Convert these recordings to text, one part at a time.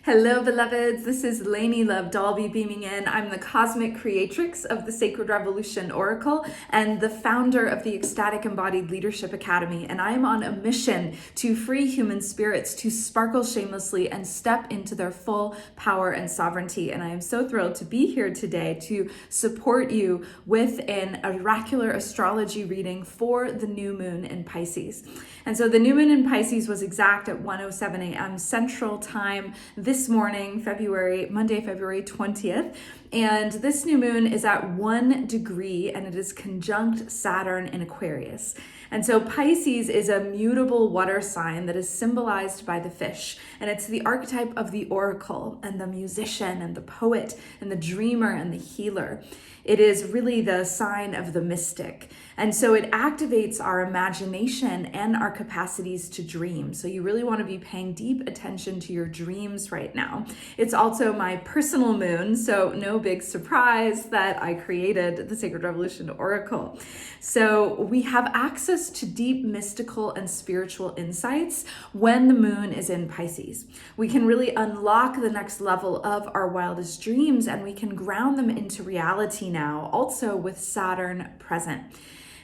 Hello, beloveds. This is Lainie Love Dalby beaming in. I'm the cosmic creatrix of the Sacred Revolution Oracle and the founder of the Ecstatic Embodied Leadership Academy. And I am on a mission to free human spirits to sparkle shamelessly and step into their full power and sovereignty. And I am so thrilled to be here today to support you with an oracular astrology reading for the new moon in Pisces. And so the new moon in Pisces was exact at 1:07 a.m. Central Time this morning, Monday, February 20th. And this new moon is at 1 degree and it is conjunct Saturn in Aquarius. And so Pisces is a mutable water sign that is symbolized by the fish. And it's the archetype of the oracle and the musician and the poet and the dreamer and the healer. It is really the sign of the mystic. And so it activates our imagination and our capacities to dream. So you really want to be paying deep attention to your dreams right now. It's also my personal moon, so no big surprise that I created the Sacred Revolution Oracle. So we have access to deep mystical and spiritual insights when the moon is in Pisces. We can really unlock the next level of our wildest dreams and we can ground them into reality now, also with Saturn present.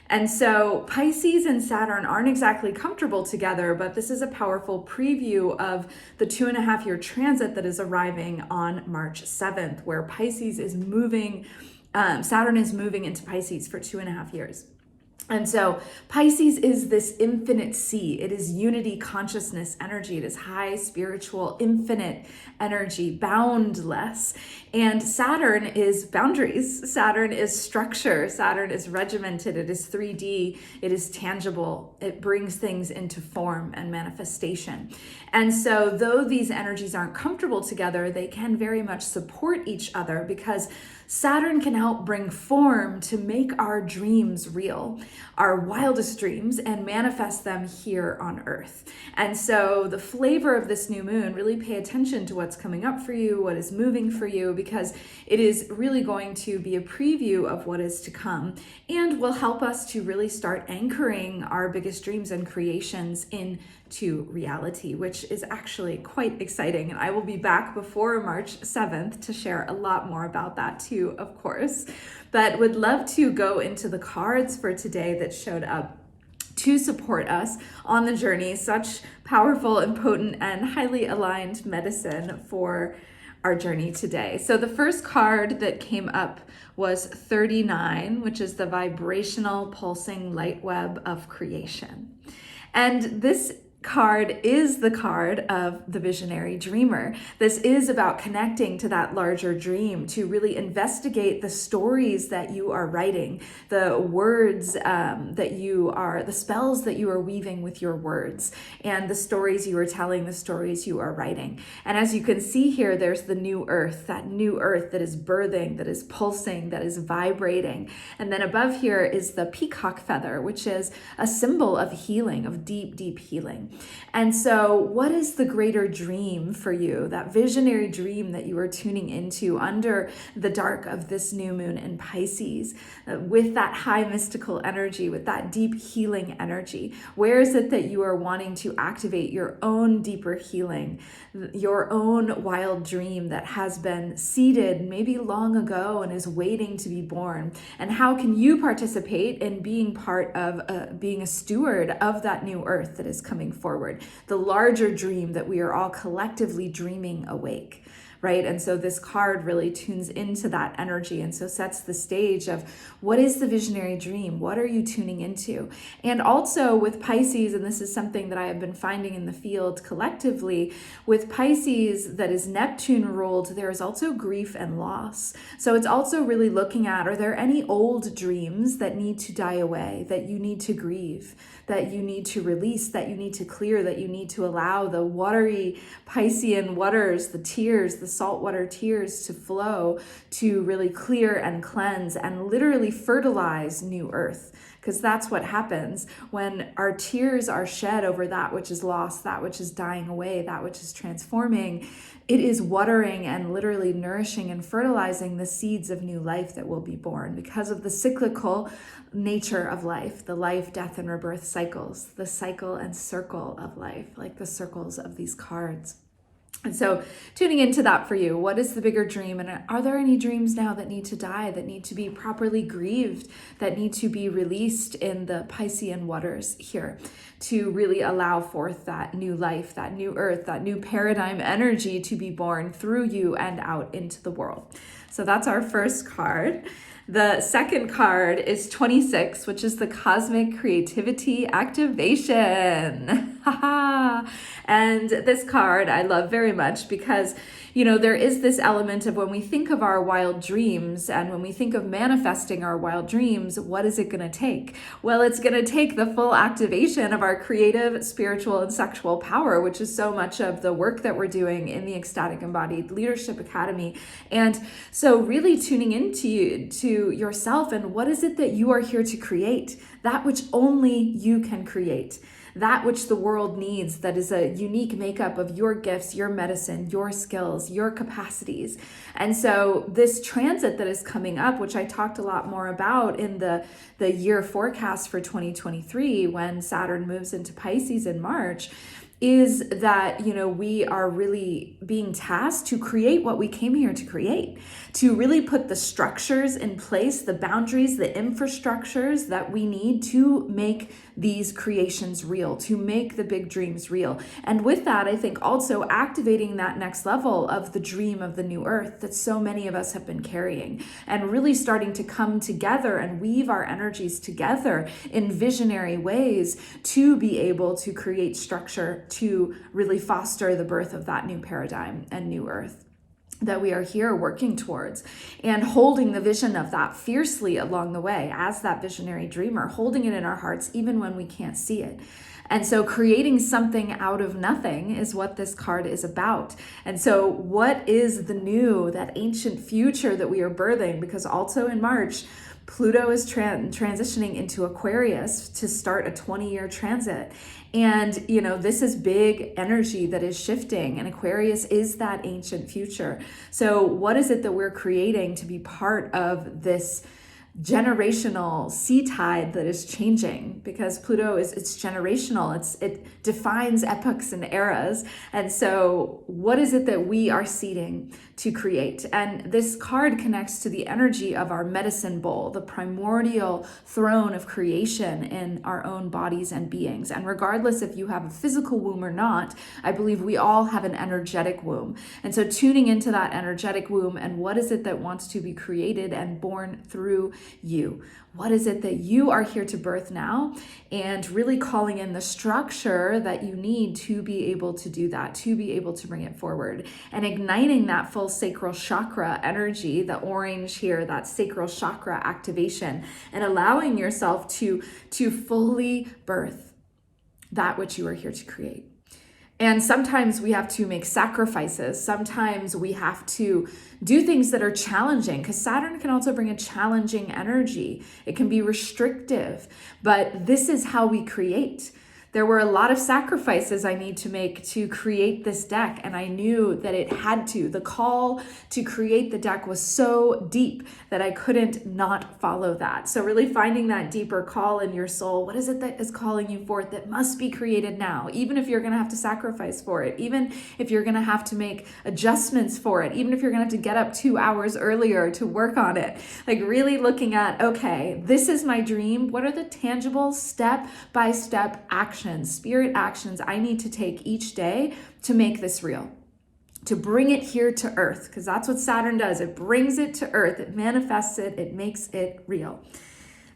And so Pisces and Saturn aren't exactly comfortable together, but this is a powerful preview of the 2.5-year transit that is arriving on March 7th, where Saturn is moving into Pisces for 2.5 years. And so Pisces is this infinite sea. It is unity, consciousness, energy. It is high, spiritual, infinite energy, boundless. And Saturn is boundaries. Saturn is structure. Saturn is regimented. It is 3D. It is tangible. It brings things into form and manifestation. And so though these energies aren't comfortable together, they can very much support each other because Saturn can help bring form to make our dreams real, our wildest dreams, and manifest them here on Earth. And so the flavor of this new moon, really pay attention to what's coming up for you, what is moving for you, because it is really going to be a preview of what is to come and will help us to really start anchoring our biggest dreams and creations into reality, which is actually quite exciting. And I will be back before March 7th to share a lot more about that too, of course. But would love to go into the cards for today that showed up to support us on the journey. Such powerful and potent and highly aligned medicine for our journey today. So the first card that came up was 39, which is the vibrational pulsing light web of creation. And this card is the card of the visionary dreamer. This is about connecting to that larger dream, to really investigate the stories that you are writing, the words the spells that you are weaving with your words, and the stories you are telling, the stories you are writing. And as you can see here, there's the new earth, that new earth that is birthing, that is pulsing, that is vibrating. And then above here is the peacock feather, which is a symbol of healing, of deep, deep healing. And so what is the greater dream for you, that visionary dream that you are tuning into under the dark of this new moon in Pisces, with that high mystical energy, with that deep healing energy? Where is it that you are wanting to activate your own deeper healing, your own wild dream that has been seeded maybe long ago and is waiting to be born? And how can you participate in being part of being a steward of that new earth that is coming forward, the larger dream that we are all collectively dreaming awake, right? And so this card really tunes into that energy and so sets the stage of what is the visionary dream? What are you tuning into? And also with Pisces, and this is something that I have been finding in the field collectively, with Pisces that is Neptune ruled, there is also grief and loss. So it's also really looking at, are there any old dreams that need to die away, that you need to grieve, that you need to release, that you need to clear, that you need to allow the watery Piscean waters, the tears, the saltwater tears to flow to really clear and cleanse and literally fertilize new earth. Because that's what happens when our tears are shed over that which is lost, that which is dying away, that which is transforming. It is watering and literally nourishing and fertilizing the seeds of new life that will be born because of the cyclical nature of life, the life, death, and rebirth cycles, the cycle and circle of life, like the circles of these cards. And so tuning into that for you, what is the bigger dream? And are there any dreams now that need to die, that need to be properly grieved, that need to be released in the Piscean waters here to really allow forth that new life, that new earth, that new paradigm energy to be born through you and out into the world? So that's our first card. The second card is 26, which is the Cosmic Creativity Activation. And this card I love very much because, you know, there is this element of when we think of our wild dreams and when we think of manifesting our wild dreams, what is it going to take? Well, it's going to take the full activation of our creative, spiritual, and sexual power, which is so much of the work that we're doing in the Ecstatic Embodied Leadership Academy. And so really tuning into to yourself and what is it that you are here to create, that which only you can create, that which the world needs, that is a unique makeup of your gifts, your medicine, your skills, your capacities. And so this transit that is coming up, which I talked a lot more about in the year forecast for 2023, when Saturn moves into Pisces in March, is that, you know, we are really being tasked to create what we came here to create, to really put the structures in place, the boundaries, the infrastructures that we need to make these creations real, to make the big dreams real. And with that, I think also activating that next level of the dream of the new earth that so many of us have been carrying, and really starting to come together and weave our energies together in visionary ways to be able to create structure to really foster the birth of that new paradigm and new earth that we are here working towards, and holding the vision of that fiercely along the way as that visionary dreamer, holding it in our hearts even when we can't see it. And so creating something out of nothing is what this card is about. And so what is the new, that ancient future that we are birthing? Because also in March, Pluto is transitioning into Aquarius to start a 20-year transit. And, you know, this is big energy that is shifting, and Aquarius is that ancient future. So what is it that we're creating to be part of this generational sea tide that is changing? Because Pluto it's generational, it defines epochs and eras. And so what is it that we are seeding to create? And this card connects to the energy of our medicine bowl, the primordial throne of creation in our own bodies and beings. And regardless if you have a physical womb or not, I believe we all have an energetic womb. And so tuning into that energetic womb, and what is it that wants to be created and born through you? What is it that you are here to birth now? And really calling in the structure that you need to be able to do that, to be able to bring it forward, and igniting that full sacral chakra energy, the orange here, that sacral chakra activation, and allowing yourself to fully birth that which you are here to create. And sometimes we have to make sacrifices. Sometimes we have to do things that are challenging, because Saturn can also bring a challenging energy. It can be restrictive, but this is how we create. There were a lot of sacrifices I need to make to create this deck, and I knew that it had to. The call to create the deck was so deep that I couldn't not follow that. So really finding that deeper call in your soul. What is it that is calling you forth that must be created now? Even if you're going to have to sacrifice for it, even if you're going to have to make adjustments for it, even if you're going to have to get up 2 hours earlier to work on it. Like really looking at, okay, this is my dream. What are the tangible step-by-step actions, spirit actions I need to take each day to make this real, to bring it here to earth? Because that's what Saturn does. It brings it to earth, it manifests it, it makes it real.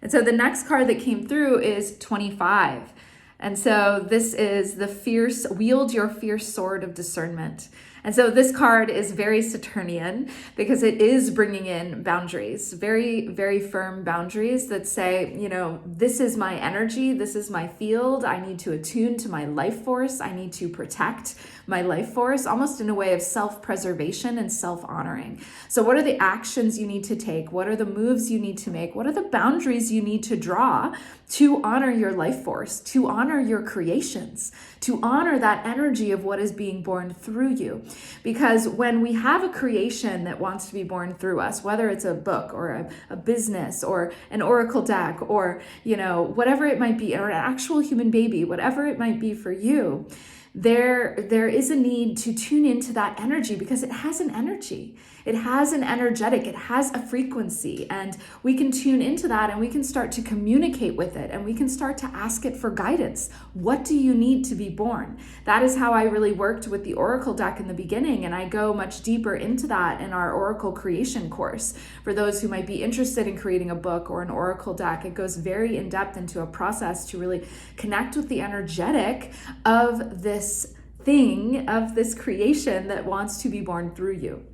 And so the next card that came through is 25. And so this is the wield your fierce sword of discernment. And so this card is very Saturnian because it is bringing in boundaries, very, very firm boundaries that say, you know, this is my energy, this is my field. I need to attune to my life force. I need to protect my life force, almost in a way of self-preservation and self-honoring. So what are the actions you need to take? What are the moves you need to make? What are the boundaries you need to draw to honor your life force, to honor your creations, to honor that energy of what is being born through you? Because when we have a creation that wants to be born through us, whether it's a book or a business or an oracle deck or, you know, whatever it might be, or an actual human baby, whatever it might be for you, there is a need to tune into that energy because it has an energy. It has an energetic, it has a frequency, and we can tune into that and we can start to communicate with it and we can start to ask it for guidance. What do you need to be born? That is how I really worked with the Oracle deck in the beginning, and I go much deeper into that in our Oracle creation course. For those who might be interested in creating a book or an Oracle deck, it goes very in depth into a process to really connect with the energetic of this thing, of this creation that wants to be born through you.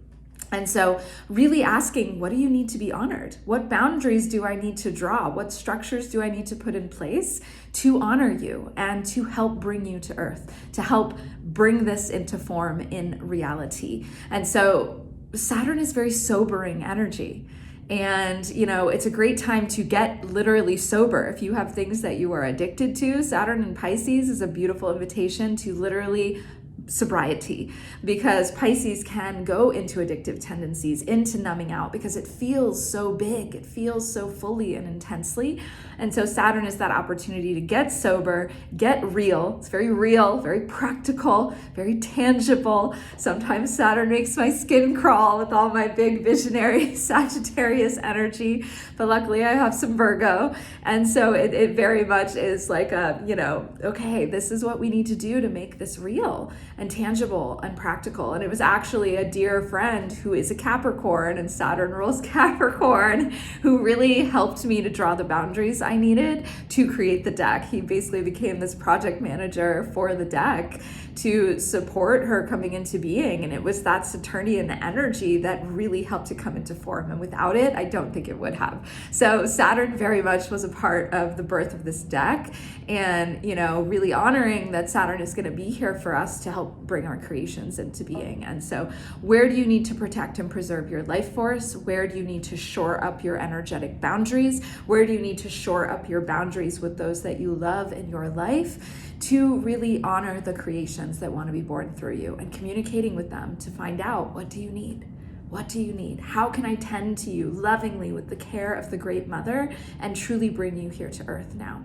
And so really asking, what do you need to be honored? What boundaries do I need to draw? What structures do I need to put in place to honor you and to help bring you to earth, to help bring this into form in reality? And so Saturn is very sobering energy. And, it's a great time to get literally sober. If you have things that you are addicted to, Saturn in Pisces is a beautiful invitation to literally sobriety, because Pisces can go into addictive tendencies, into numbing out, because it feels so big, it feels so fully and intensely. And so Saturn is that opportunity to get sober, get real. It's very real, very practical, very tangible. Sometimes Saturn makes my skin crawl with all my big visionary Sagittarius energy, but luckily I have some Virgo. And so it very much is like okay, this is what we need to do to make this real and tangible and practical. And it was actually a dear friend who is a Capricorn, and Saturn rules Capricorn, who really helped me to draw the boundaries I needed to create the deck. He basically became this project manager for the deck to support her coming into being. And it was that Saturnian energy that really helped it come into form. And without it, I don't think it would have. So Saturn very much was a part of the birth of this deck, and, really honoring that Saturn is going to be here for us to help bring our creations into being. And so where do you need to protect and preserve your life force? Where do you need to shore up your energetic boundaries? Where do you need to shore up your boundaries with those that you love in your life, to really honor the creations that want to be born through you, and communicating with them to find out, what do you need? What do you need? How can I tend to you lovingly with the care of the Great Mother and truly bring you here to earth now,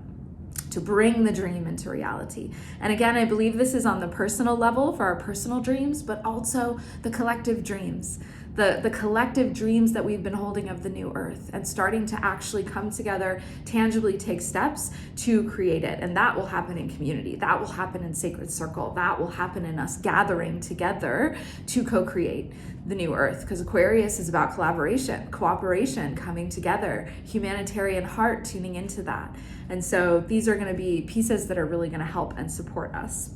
to bring the dream into reality? And again, I believe this is on the personal level for our personal dreams, but also the collective dreams. The collective dreams that we've been holding of the new earth, and starting to actually come together, tangibly take steps to create it. And that will happen in community. That will happen in sacred circle. That will happen in us gathering together to co-create the new earth, because Aquarius is about collaboration, cooperation, coming together, humanitarian heart tuning into that. And so these are going to be pieces that are really going to help and support us.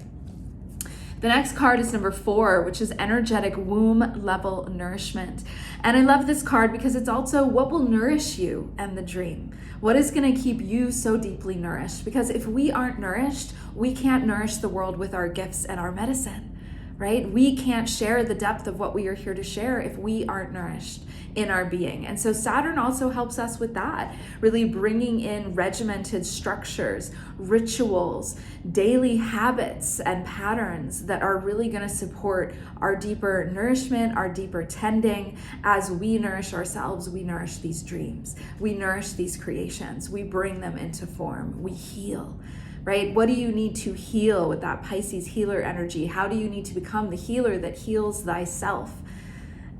The next card is number 4, which is energetic womb level nourishment. And I love this card because it's also what will nourish you and the dream. What is going to keep you so deeply nourished? Because if we aren't nourished, we can't nourish the world with our gifts and our medicine, right? We can't share the depth of what we are here to share if we aren't nourished in our being. And so Saturn also helps us with that, really bringing in regimented structures, rituals, daily habits and patterns that are really going to support our deeper nourishment, our deeper tending. As we nourish ourselves, we nourish these dreams, we nourish these creations, we bring them into form, we heal. Right? What do you need to heal with that Pisces healer energy? How do you need to become the healer that heals thyself?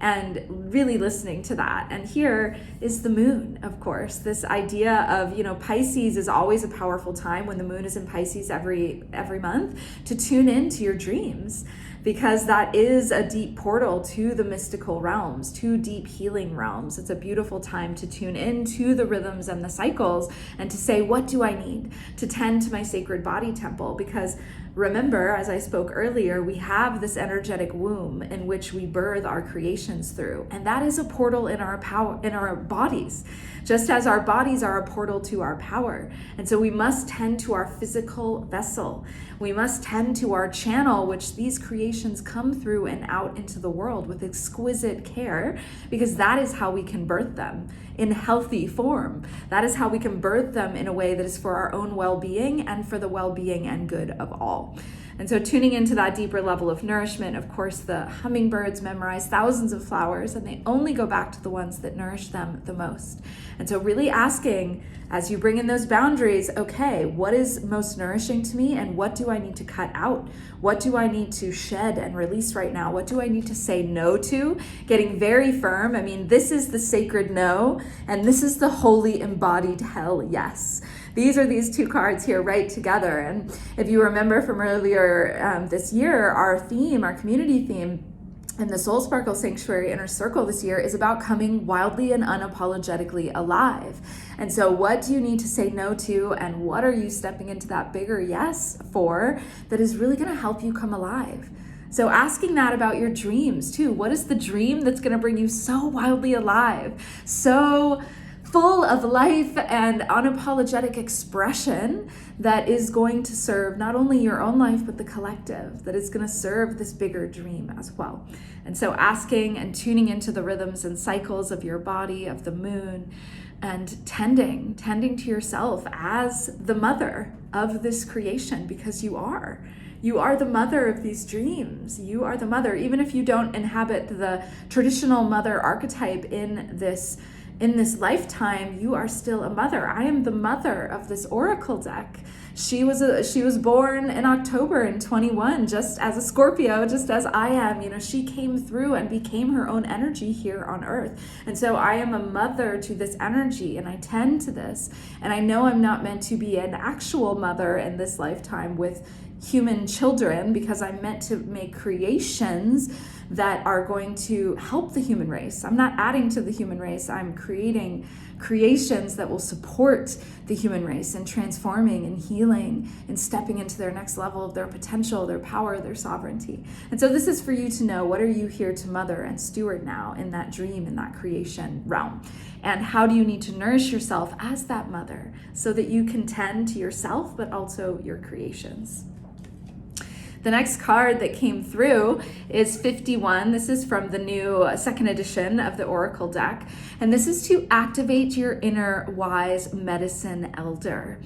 And really listening to that. And here is the moon, of course, this idea of, Pisces is always a powerful time when the moon is in Pisces every month, to tune into your dreams, because that is a deep portal to the mystical realms, to deep healing realms. It's a beautiful time to tune into the rhythms and the cycles, and to say, what do I need to tend to my sacred body temple? Because remember, as I spoke earlier, we have this energetic womb in which we birth our creations through. And that is a portal in our power, in our bodies, just as our bodies are a portal to our power. And so we must tend to our physical vessel. We must tend to our channel, which these creations come through and out into the world with exquisite care, because that is how we can birth them in healthy form. That is how we can birth them in a way that is for our own well-being and for the well-being and good of all. And so tuning into that deeper level of nourishment, of course, the hummingbirds memorize thousands of flowers and they only go back to the ones that nourish them the most. And so really asking, as you bring in those boundaries, okay, what is most nourishing to me and what do I need to cut out? What do I need to shed and release right now? What do I need to say no to? Getting very firm. I mean, this is the sacred no, and this is the holy embodied hell yes. These are these two cards here right together. And if you remember from earlier this year, our theme, our community theme, and the Soul Sparkle Sanctuary Inner Circle this year is about coming wildly and unapologetically alive. And so what do you need to say no to, and what are you stepping into that bigger yes for that is really going to help you come alive? So asking that about your dreams too. What is the dream that's going to bring you so wildly alive, so full of life and unapologetic expression that is going to serve not only your own life, but the collective, that is going to serve this bigger dream as well. And so asking and tuning into the rhythms and cycles of your body, of the moon, and tending to yourself as the mother of this creation, because you are. You are the mother of these dreams. You are the mother, even if you don't inhabit the traditional mother archetype in this lifetime, you are still a mother. I am the mother of this oracle deck. She was born in October in 21, just as a Scorpio, just as I am. You know, she came through and became her own energy here on earth. And so I am a mother to this energy, and I tend to this. And I know I'm not meant to be an actual mother in this lifetime with human children, because I'm meant to make creations that are going to help the human race. I'm not adding to the human race. I'm creating creations that will support the human race and transforming and healing and stepping into their next level of their potential, their power, their sovereignty. And so this is for you to know, what are you here to mother and steward now in that dream, in that creation realm? And how do you need to nourish yourself as that mother so that you can tend to yourself, but also your creations? The next card that came through is 51. This is from the new second edition of the Oracle deck. And this is to activate your inner wise medicine elder.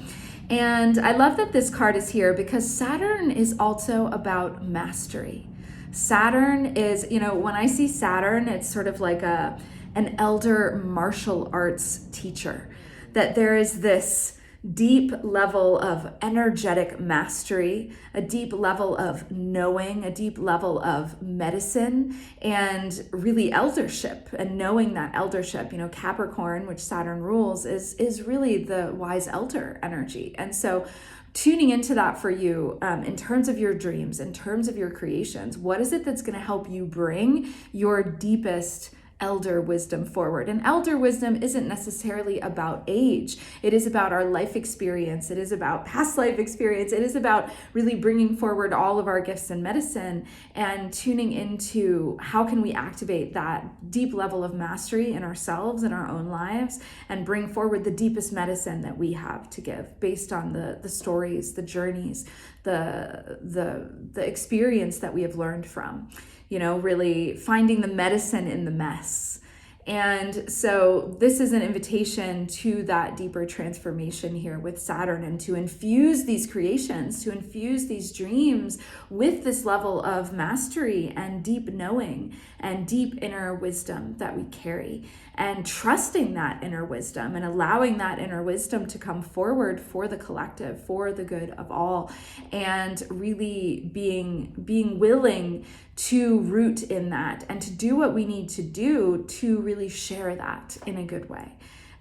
And I love that this card is here because Saturn is also about mastery. Saturn is, you know, when I see Saturn, it's sort of like an elder martial arts teacher. That there is this deep level of energetic mastery, a deep level of knowing, a deep level of medicine, and really eldership, and knowing that eldership. You know, Capricorn, which Saturn rules, is really the wise elder energy. And so tuning into that for you in terms of your dreams, in terms of your creations, what is it that's going to help you bring your deepest elder wisdom forward? And elder wisdom isn't necessarily about age. It is about our life experience. It is about past life experience. It is about really bringing forward all of our gifts and medicine and tuning into how can we activate that deep level of mastery in ourselves, in our own lives, and bring forward the deepest medicine that we have to give based on the stories, the journeys, the experience that we have learned from. You know, really finding the medicine in the mess. And so this is an invitation to that deeper transformation here with Saturn, and to infuse these creations, to infuse these dreams with this level of mastery and deep knowing and deep inner wisdom that we carry, and trusting that inner wisdom and allowing that inner wisdom to come forward for the collective, for the good of all, and really being willing to root in that and to do what we need to do to really share that in a good way,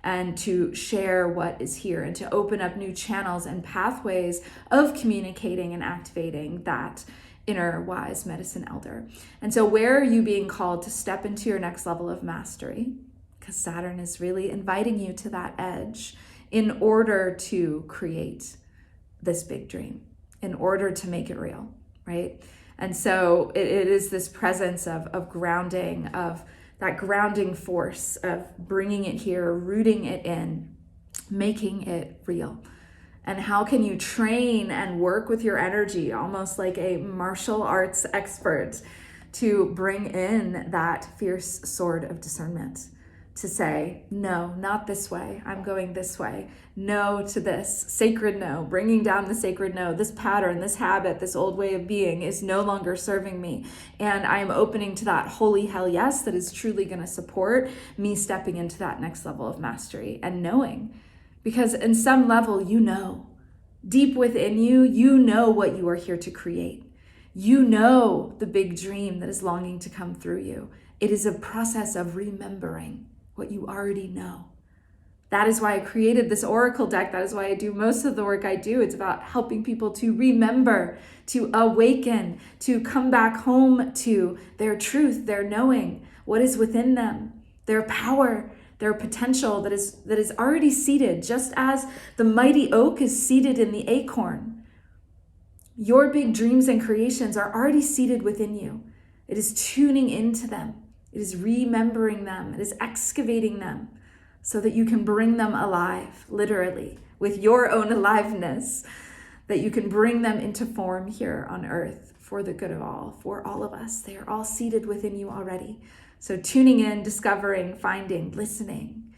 and to share what is here, and to open up new channels and pathways of communicating and activating that inner wise medicine elder. And so where are you being called to step into your next level of mastery? Because Saturn is really inviting you to that edge in order to create this big dream, in order to make it real, right? And so it is this presence of grounding, of that grounding force of bringing it here, rooting it in, making it real. And how can you train and work with your energy, almost like a martial arts expert, to bring in that fierce sword of discernment, to say, no, not this way. I'm going this way. No to this. Sacred no. Bringing down the sacred no. This pattern, this habit, this old way of being is no longer serving me. And I am opening to that holy hell yes that is truly going to support me stepping into that next level of mastery and knowing. Because in some level, you know. Deep within you, you know what you are here to create. You know the big dream that is longing to come through you. It is a process of remembering what you already know. That is why I created this oracle deck. That is why I do most of the work I do. It's about helping people to remember, to awaken, to come back home to their truth, their knowing, what is within them, their power, their potential that is already seated, just as the mighty oak is seated in the acorn. Your big dreams and creations are already seated within you. It is tuning into them. It is remembering them. It is excavating them so that you can bring them alive, literally, with your own aliveness, that you can bring them into form here on earth for the good of all, for all of us. They are all seated within you already. So tuning in, discovering, finding, listening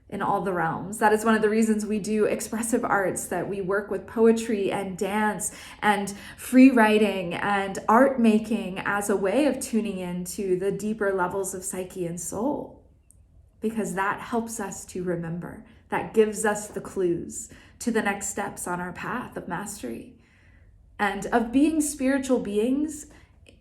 in all the realms. That is one of the reasons we do expressive arts, that we work with poetry and dance and free writing and art making as a way of tuning into the deeper levels of psyche and soul. Because that helps us to remember. That gives us the clues to the next steps on our path of mastery and of being spiritual beings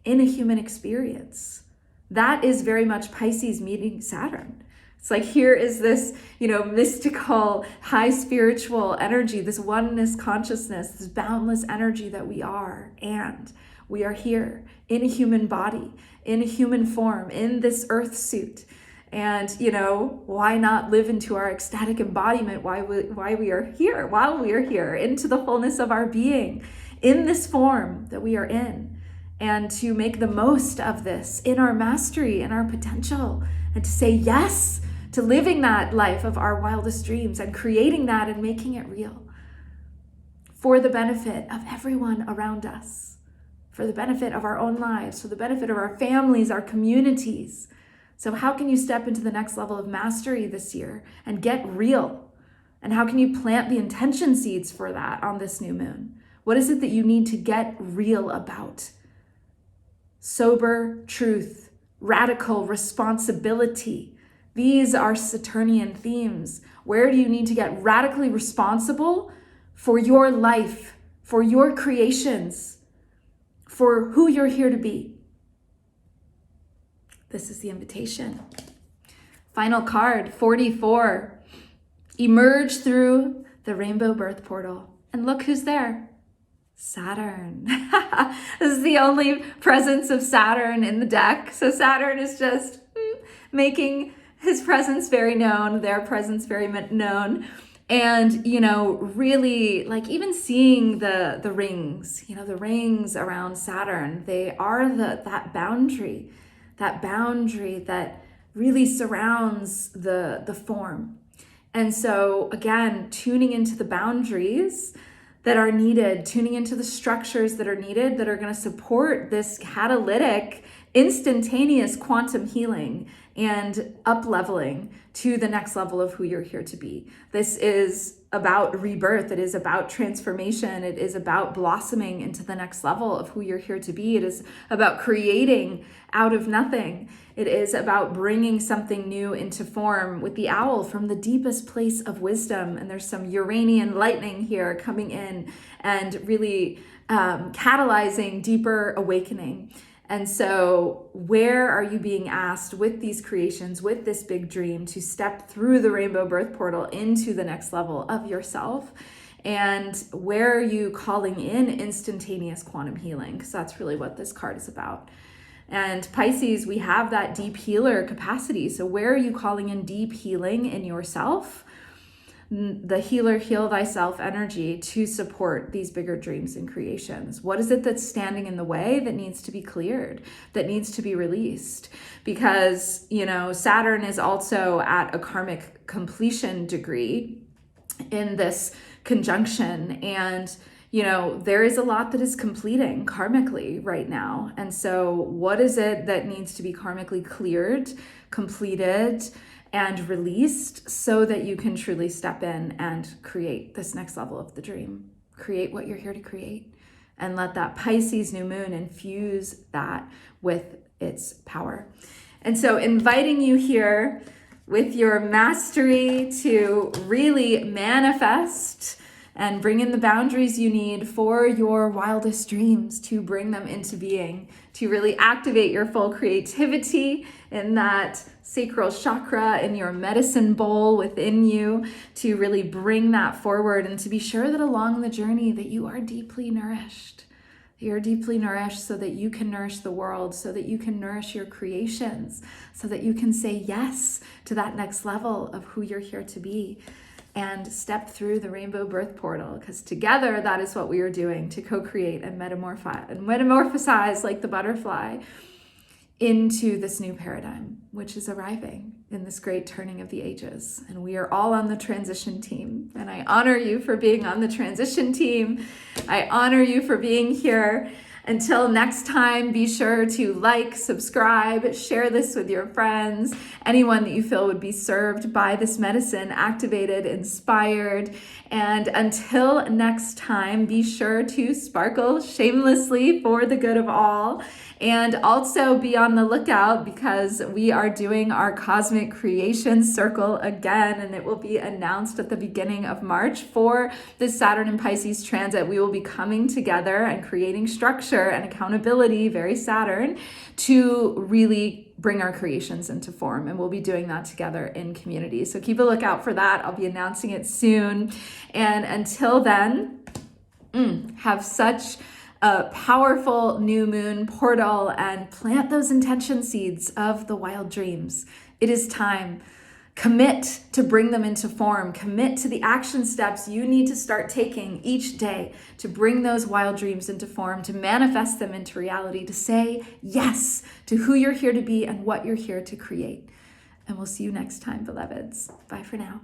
in a human experience. That is very much Pisces meeting Saturn. It's like, here is this, mystical, high spiritual energy, this oneness consciousness, this boundless energy that we are. And we are here in a human body, in a human form, in this earth suit. And, why not live into our ecstatic embodiment while we are here, into the fullness of our being, in this form that we are in, and to make the most of this in our mastery and our potential, and to say yes to living that life of our wildest dreams and creating that and making it real for the benefit of everyone around us, for the benefit of our own lives, for the benefit of our families, our communities. So how can you step into the next level of mastery this year and get real? And how can you plant the intention seeds for that on this new moon? What is it that you need to get real about? Sober truth, radical responsibility. These are Saturnian themes. Where do you need to get radically responsible for your life, for your creations, for who you're here to be? This is the invitation. Final card, 44. Emerge through the rainbow birth portal. And look who's there. Saturn. This is the only presence of Saturn in the deck. So Saturn is just making his presence very known, their presence very known. And, really, like, even seeing the rings, the rings around Saturn, they are that boundary that really surrounds the form. And so again, tuning into the boundaries that are needed, tuning into the structures that are needed, that are going to support this catalytic, instantaneous quantum healing and up-leveling to the next level of who you're here to be. This is about rebirth. It is about transformation. It is about blossoming into the next level of who you're here to be. It is about creating out of nothing. It is about bringing something new into form with the owl from the deepest place of wisdom. And there's some Uranian lightning here coming in and really catalyzing deeper awakening. And so where are you being asked with these creations, with this big dream, to step through the rainbow birth portal into the next level of yourself? And where are you calling in instantaneous quantum healing? Because that's really what this card is about. And Pisces, we have that deep healer capacity. So where are you calling in deep healing in yourself? The healer, heal thyself energy to support these bigger dreams and creations. What is it that's standing in the way that needs to be cleared, that needs to be released? Because, Saturn is also at a karmic completion degree in this conjunction. And, there is a lot that is completing karmically right now. And so what is it that needs to be karmically cleared, completed, and released so that you can truly step in and create this next level of the dream? Create what you're here to create, and let that Pisces new moon infuse that with its power. And so inviting you here with your mastery to really manifest and bring in the boundaries you need for your wildest dreams, to bring them into being, to really activate your full creativity in that sacral chakra, in your medicine bowl within you, to really bring that forward, and to be sure that along the journey that you are deeply nourished. You're deeply nourished so that you can nourish the world, so that you can nourish your creations, so that you can say yes to that next level of who you're here to be and step through the rainbow birth portal, because together that is what we are doing, to co-create and metamorphosize like the butterfly into this new paradigm, which is arriving in this great turning of the ages. And we are all on the transition team. And I honor you for being on the transition team. I honor you for being here. Until next time, be sure to like, subscribe, share this with your friends, anyone that you feel would be served by this medicine, activated, inspired. And until next time, be sure to sparkle shamelessly for the good of all. And also be on the lookout, because we are doing our Cosmic Creation Circle again, and it will be announced at the beginning of March for the Saturn and Pisces transit. We will be coming together and creating structure and accountability, very Saturn, to really bring our creations into form. And we'll be doing that together in community. So keep a lookout for that. I'll be announcing it soon. And until then, have such a powerful new moon portal, and plant those intention seeds of the wild dreams. It is time. Commit to bring them into form. Commit to the action steps you need to start taking each day to bring those wild dreams into form, to manifest them into reality, to say yes to who you're here to be and what you're here to create. And we'll see you next time, beloveds. Bye for now.